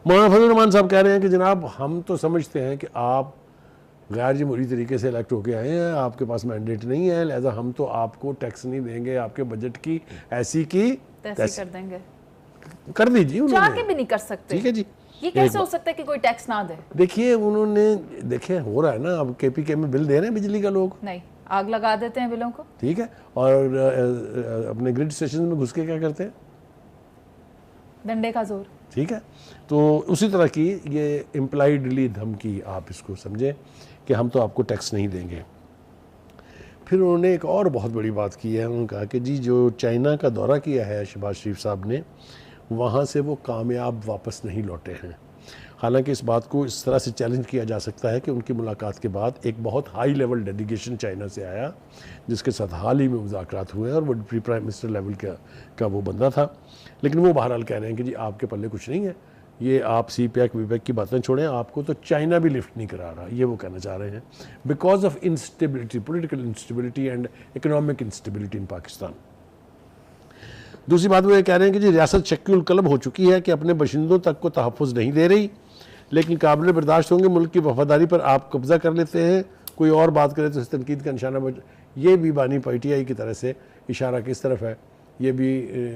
مولانا فضل الرحمان صاحب کہہ رہے ہیں کہ جناب ہم تو سمجھتے ہیں کہ آپ غیر جمہوری طریقے سے الیکٹ ہو کے آئے ہیں, آپ کے پاس مینڈیٹ نہیں ہے, لہذا ہم تو آپ کو ٹیکس نہیں دیں گے, آپ کے بجٹ کی ایسی کی تیسی کر دیں گے, کر دیجیے. چاہ کے بھی نہیں کر سکتے. ٹھیک ہے جی, یہ کیسے ہو سکتا ہے کہ کوئی ٹیکس نہ دے؟ دیکھیے انہوں نے, دیکھیں ہو رہا ہے نا, اب کے پی کے میں بل دے رہے ہیں بجلی کا لوگ, نہیں آگ لگا دیتے ہیں بلوں کو, ٹھیک ہے, اور اپنے گرڈ اسٹیشن میں گھس کے کیا کرتے ہیں, ڈنڈے کا زور. ٹھیک ہے, تو اسی طرح کی یہ امپلائڈلی دھمکی آپ اس کو سمجھیں کہ ہم تو آپ کو ٹیکس نہیں دیں گے. پھر انہوں نے ایک اور بہت بڑی بات کی ہے, انہوں نے کہا کہ جی جو چائنا کا دورہ کیا ہے شہباز شریف صاحب نے, وہاں سے وہ کامیاب واپس نہیں لوٹے ہیں. حالانکہ اس بات کو اس طرح سے چیلنج کیا جا سکتا ہے کہ ان کی ملاقات کے بعد ایک بہت ہائی لیول ڈیلیگیشن چائنا سے آیا جس کے ساتھ حال ہی میں مذاکرات ہوئے ہیں, اور وہ ڈپٹی پرائم منسٹر لیول کا وہ بندہ تھا, لیکن وہ بہرحال کہہ رہے ہیں کہ جی آپ کے پلے کچھ نہیں ہے, یہ آپ سی پیک وی پیک کی باتیں چھوڑیں, آپ کو تو چائنا بھی لفٹ نہیں کرا رہا, یہ وہ کہنا چاہ رہے ہیں, because of instability, political instability and economic instability in Pakistan. دوسری بات وہ یہ کہہ رہے ہیں کہ جی ریاست شکی القلب ہو چکی ہے کہ اپنے باشندوں تک کو تحفظ نہیں دے رہی, لیکن قابل برداشت ہوں گے ملک کی وفاداری پر آپ قبضہ کر لیتے ہیں, کوئی اور بات کرے تو اس تنقید کا نشانہ یہ بھی بانی پی ٹی آئی کی طرح سے اشارہ کس طرف ہے, یہ بھی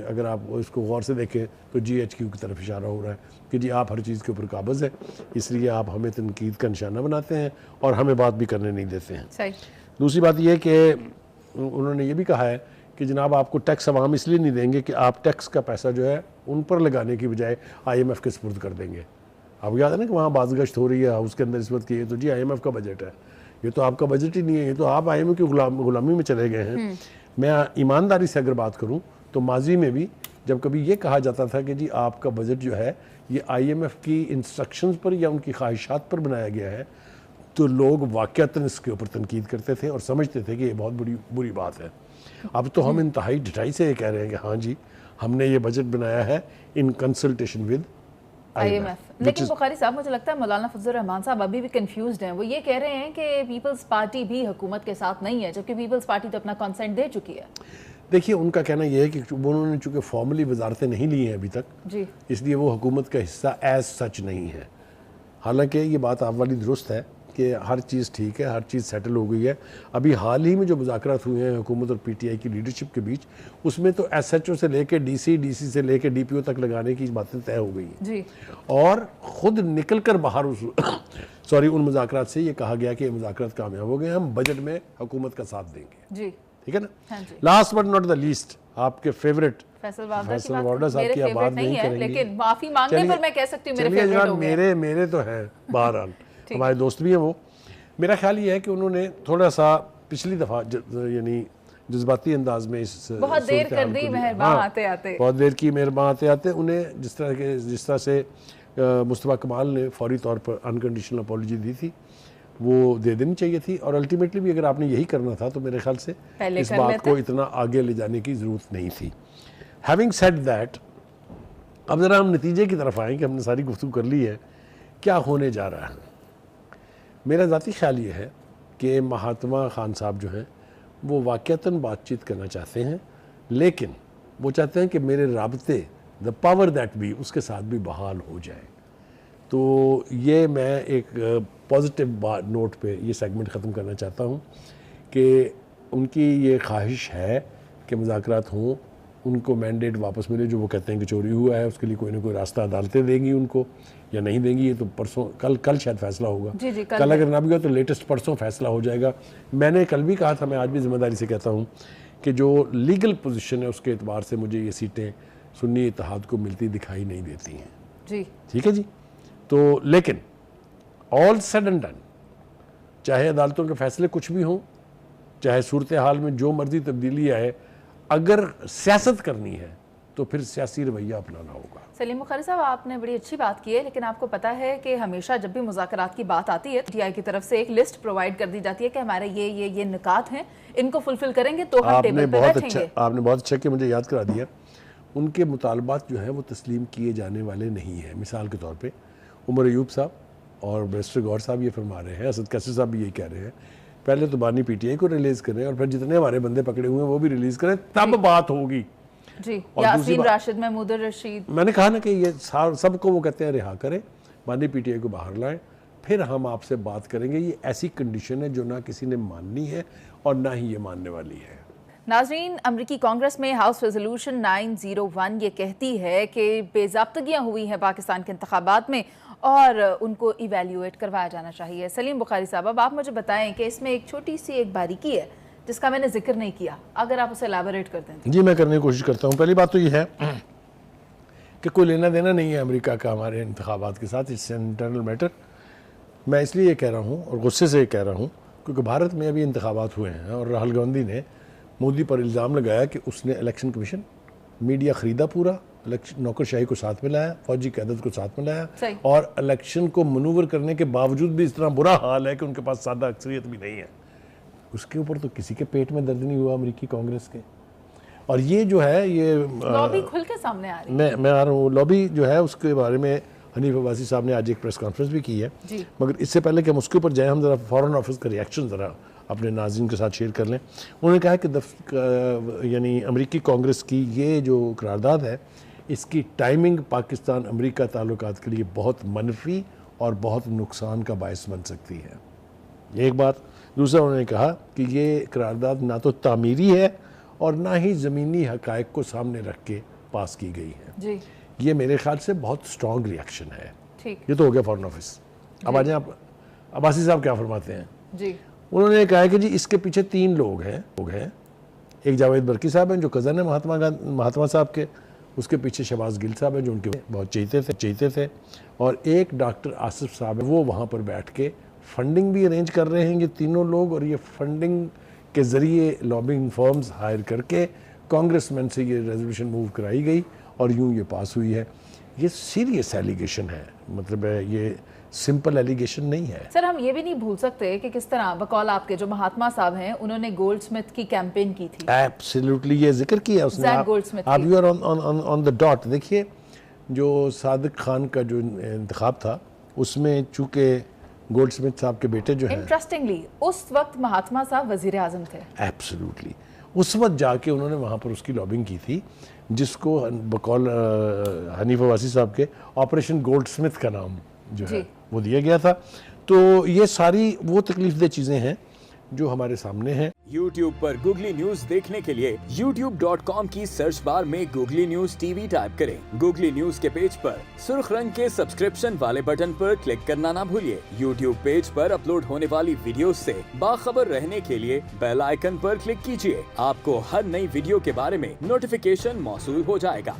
اگر آپ اس کو غور سے دیکھیں تو جی ایچ کیو کی طرف اشارہ ہو رہا ہے کہ جی آپ ہر چیز کے اوپر قابض ہیں, اس لیے آپ ہمیں تنقید کا نشانہ بناتے ہیں اور ہمیں بات بھی کرنے نہیں دیتے ہیں. صحیح. دوسری بات یہ کہ انہوں نے یہ بھی کہا ہے کہ جناب آپ کو ٹیکس عوام اس لیے نہیں دیں گے کہ آپ ٹیکس کا پیسہ جو ہے ان پر لگانے کی بجائے آئی ایم ایف کے سپرد کر دیں گے. آپ یاد ہے نا کہ وہاں باز گشت ہو رہی ہے ہاؤس کے اندر اس وقت کی, تو جی آئی ایم ایف کا بجٹ ہے, یہ تو آپ کا بجٹ ہی نہیں ہے, یہ تو آپ آئی ایم ایف کی غلامی میں چلے گئے ہیں. میں ایمانداری سے اگر بات کروں تو ماضی میں بھی جب کبھی یہ کہا جاتا تھا کہ جی آپ کا بجٹ جو ہے یہ آئی ایم ایف کی انسٹرکشنز پر یا ان کی خواہشات پر بنایا گیا ہے, تو لوگ واقعتاً اس کے اوپر تنقید کرتے تھے اور سمجھتے تھے کہ یہ بہت بری بات ہے. اب تو ہم انتہائی ڈٹائی سے یہ کہہ رہے ہیں کہ ہاں جی ہم نے یہ بجٹ بنایا ہے in consultation with I M F. لیکن بخاری صاحب مجھے لگتا ہے مولانا فضل الرحمان صاحب ابھی بھی کنفیوزڈ ہیں. وہ یہ کہہ رہے ہیں کہ پیپلز پارٹی بھی حکومت کے ساتھ نہیں ہے, جبکہ پیپلز پارٹی تو اپنا کانسنٹ دے چکی ہے. دیکھیے ان کا کہنا یہ ہے کہ انہوں نے چونکہ فارملی وزارتیں نہیں لی ہیں ابھی تک, جی, اس لیے وہ حکومت کا حصہ ایز سچ نہیں ہے. حالانکہ یہ بات آپ والی درست ہے کہ ہر چیز ٹھیک ہے, ہر چیز سیٹل ہو گئی ہے. ابھی حال ہی میں جو مذاکرات ہوئے ہیں حکومت اور پی ٹی آئی کی لیڈرشپ کے بیچ, اس میں تو ایس ایچ او سے لے کے ڈی سی سے لے کے ڈی پی او تک لگانے کی باتیں طے ہو گئی ہیں جی, اور خود نکل کر باہر ان مذاکرات سے یہ کہا گیا کہ یہ مذاکرات کامیاب ہو گئے, ہم بجٹ میں حکومت کا ساتھ دیں گے. جی, ٹھیک ہے نا. ہاں جی. Last but not the least, آپ کے فیوریٹ فیصل وارڈر صاحب کی بات نہیں کریں گے, لیکن معافی مانگنے پر میں کہہ سکتی ہوں میرے فیوریٹ ہو گئے. میرے تو ہیں بہرحال, ہمارے دوست بھی ہیں وہ. میرا خیال یہ ہے کہ انہوں نے تھوڑا سا پچھلی دفعہ یعنی جذباتی انداز میں اس بہت دیر کر دی مہربان آتے آتے, بہت دیر کی مہربان آتے آتے. انہیں جس طرح سے مصطفیٰ کمال نے فوری طور پر انکنڈیشنل اپالوجی دی تھی وہ دے دینی چاہیے تھی, اور الٹیمیٹلی بھی اگر آپ نے یہی کرنا تھا تو میرے خیال سے اس بات کو اتنا آگے لے جانے کی ضرورت نہیں تھی. ہیونگ سیڈ دیٹ, اب ذرا ہم نتیجے کی طرف آئیں کہ ہم نے ساری گفتگو کر لی ہے, کیا ہونے جا رہا ہے. میرا ذاتی خیال یہ ہے کہ مہاتما خان صاحب جو ہیں وہ واقعتاً بات چیت کرنا چاہتے ہیں, لیکن وہ چاہتے ہیں کہ میرے رابطے دا پاور دیٹ بی اس کے ساتھ بھی بحال ہو جائے. تو یہ میں ایک پازیٹیو نوٹ پہ یہ سیگمنٹ ختم کرنا چاہتا ہوں کہ ان کی یہ خواہش ہے کہ مذاکرات ہوں, ان کو مینڈیٹ واپس ملے جو وہ کہتے ہیں کہ چوری ہوا ہے, اس کے لیے کوئی نہ کوئی راستہ عدالتیں دیں گی ان کو یا نہیں دیں گی, یہ تو پرسوں کل شاید فیصلہ ہوگا. جی, کل اگر نہ بھی ہوا تو لیٹسٹ پرسوں فیصلہ ہو جائے گا. میں نے کل بھی کہا تھا, میں آج بھی ذمہ داری سے کہتا ہوں کہ جو لیگل پوزیشن ہے اس کے اعتبار سے مجھے یہ سیٹیں سنی اتحاد کو ملتی دکھائی نہیں دیتی ہیں. جی, ٹھیک ہے جی. تو لیکن آل سیڈ اینڈ ڈن, چاہے عدالتوں کے فیصلے کچھ بھی ہوں, چاہے صورتحال میں جو مرضی تبدیلی آئے, اگر سیاست کرنی ہے تو پھر سیاسی رویہ اپنانا ہوگا. سلیم بخاری صاحب آپ نے بڑی اچھی بات کی ہے, لیکن آپ کو پتا ہے کہ ہمیشہ جب بھی مذاکرات کی بات آتی ہے ٹی آئی کی طرف سے ایک لسٹ پرووائڈ کر دی جاتی ہے کہ ہمارے یہ نکات ہیں, ان کو فلفل کریں گے تو ہم ٹیبل پہ بیٹھیں گے. آپ نے بہت اچھا کہ مجھے یاد کرا دیا. ان کے مطالبات جو ہیں وہ تسلیم کیے جانے والے نہیں ہیں. مثال کے طور پہ عمر ایوب صاحب اور بیرسٹر گور صاحب یہ فرما رہے ہیں, اسد کیسر صاحب بھی یہی کہہ رہے ہیں, پہلے تو بانی پی ٹی آئی کو ریلیز کریں اور پھر جتنے ہمارے بندے پکڑے ہوئے ہیں وہ بھی ریلیز کریں, تب بات ہوگی. جی، یاسین راشد، محمود الرشید. میں نے کہا نا کہ یہ سب کو وہ کہتے ہیں رہا کریں، مانی پی ٹی آئی کو باہر لائیں، پھر ہم آپ سے بات کریں گے. یہ ایسی کنڈیشن ہے جو نہ کسی نے ماننی ہے اور نہ ہی یہ ماننے والی ہے. ناظرین، امریکی کانگریس میں ہاؤس ریزولوشن 901 یہ کہتی ہے کہ بے ضابطگیاں ہوئی ہیں پاکستان کے انتخابات میں اور ان کو ایویلیویٹ کروایا جانا چاہیے. سلیم بخاری صاحب، اب آپ مجھے بتائیں کہ اس میں ایک چھوٹی سی ایک باریکی ہے جس کا میں نے ذکر نہیں کیا، اگر آپ اسے ایلیبوریٹ کر دیں. جی میں کرنے کی کوشش کرتا ہوں. پہلی بات تو یہ ہے کہ کوئی لینا دینا نہیں ہے امریکہ کا ہمارے انتخابات کے ساتھ. اس انٹرنل میٹر. میں اس لیے یہ کہہ رہا ہوں اور غصے سے یہ کہہ رہا ہوں کیونکہ بھارت میں ابھی انتخابات ہوئے ہیں اور راہل گاندھی نے مودی پر الزام لگایا کہ اس نے الیکشن کمیشن میڈیا خریدا پورا، نوکر شاہی کو ساتھ میں لایا، فوجی قیادت کو ساتھ میں لایا، اور الیکشن کو منور کرنے کے باوجود بھی اس طرح برا حال ہے کہ ان کے پاس سادہ اکثریت بھی نہیں ہے. اس کے اوپر تو کسی کے پیٹ میں درد نہیں ہوا امریکی کانگریس کے. اور یہ جو ہے یہ لابی کھل کے سامنے آ رہی ہے. میں آ رہا ہوں. لابی جو ہے اس کے بارے میں حنیف عباسی صاحب نے آج ایک پریس کانفرنس بھی کی ہے. مگر اس سے پہلے کہ ہم اس کے اوپر جائیں، ہم ذرا فارن آفس کا ریئیکشن ذرا اپنے ناظرین کے ساتھ شیئر کر لیں. انہوں نے کہا کہ یعنی امریکی کانگریس کی یہ جو قرارداد ہے اس کی ٹائمنگ پاکستان امریکہ تعلقات کے لیے بہت منفی اور بہت نقصان کا باعث بن سکتی ہے. یہ ایک بات. دوسرا انہوں نے کہا کہ یہ قرارداد نہ تو تعمیری ہے اور نہ ہی زمینی حقائق کو سامنے رکھ کے پاس کی گئی ہے. یہ میرے خیال سے بہت سٹرونگ ریئیکشن ہے. یہ تو ہو گیا فارن آفس. اب آ جائیں آپ عباسی صاحب کیا فرماتے ہیں. انہوں نے کہا کہ جی اس کے پیچھے 3 لوگ ہیں. ایک جاوید برقی صاحب ہیں جو کزن ہیں مہاتما صاحب کے، اس کے پیچھے شہباز گل صاحب ہیں جو ان کے بہت چہیتے تھے، اور ایک ڈاکٹر آصف صاحب ہیں، وہ وہاں پر بیٹھ کے فنڈنگ بھی ارینج کر رہے ہیں یہ تینوں لوگ، اور یہ فنڈنگ کے ذریعے لابنگ فارمز ہائر کر کے کانگریس مین سے یہ ریزولوشن موو کرائی گئی اور یوں یہ پاس ہوئی ہے. یہ سیریس ایلیگیشن ہے، مطلب ہے یہ سمپل ایلیگیشن نہیں ہے. سر ہم یہ بھی نہیں بھول سکتے کہ کس طرح بقول آپ کے جو مہاتما صاحب ہیں انہوں نے گولڈ سمتھ کی کیمپین کی تھی. ایبسلیوٹلی یہ ذکر کیا اس نے. آپ you are on the dot. دیکھیے جو صادق خان کا جو انتخاب تھا اس میں چونکہ گولڈ سمتھ صاحب کے بیٹے جو ہیں، انٹرسٹنگلی اس وقت مہاتما صاحب وزیر اعظم تھے. ایبسلیوٹلی اس وقت جا کے انہوں نے وہاں پر اس کی لابنگ کی تھی جس کو بقول حنیف عباسی صاحب کے آپریشن گولڈ سمتھ کا نام جو ہے وہ دیا گیا تھا. تو یہ ساری وہ تکلیف دہ چیزیں ہیں جو ہمارے سامنے ہیں. YouTube پر گوگلی نیوز دیکھنے کے لیے youtube.com کی سرچ بار میں googly news T V type کریں. گوگلی نیوز کے پیج پر سرخ رنگ کے سبسکرپشن والے بٹن پر کلک کرنا نہ بھولیے. YouTube پیج پر اپلوڈ ہونے والی ویڈیوز سے باخبر رہنے کے لیے بیل آئیکن پر کلک کیجیے. آپ کو ہر نئی ویڈیو کے بارے میں نوٹیفیکیشن موصول ہو جائے گا.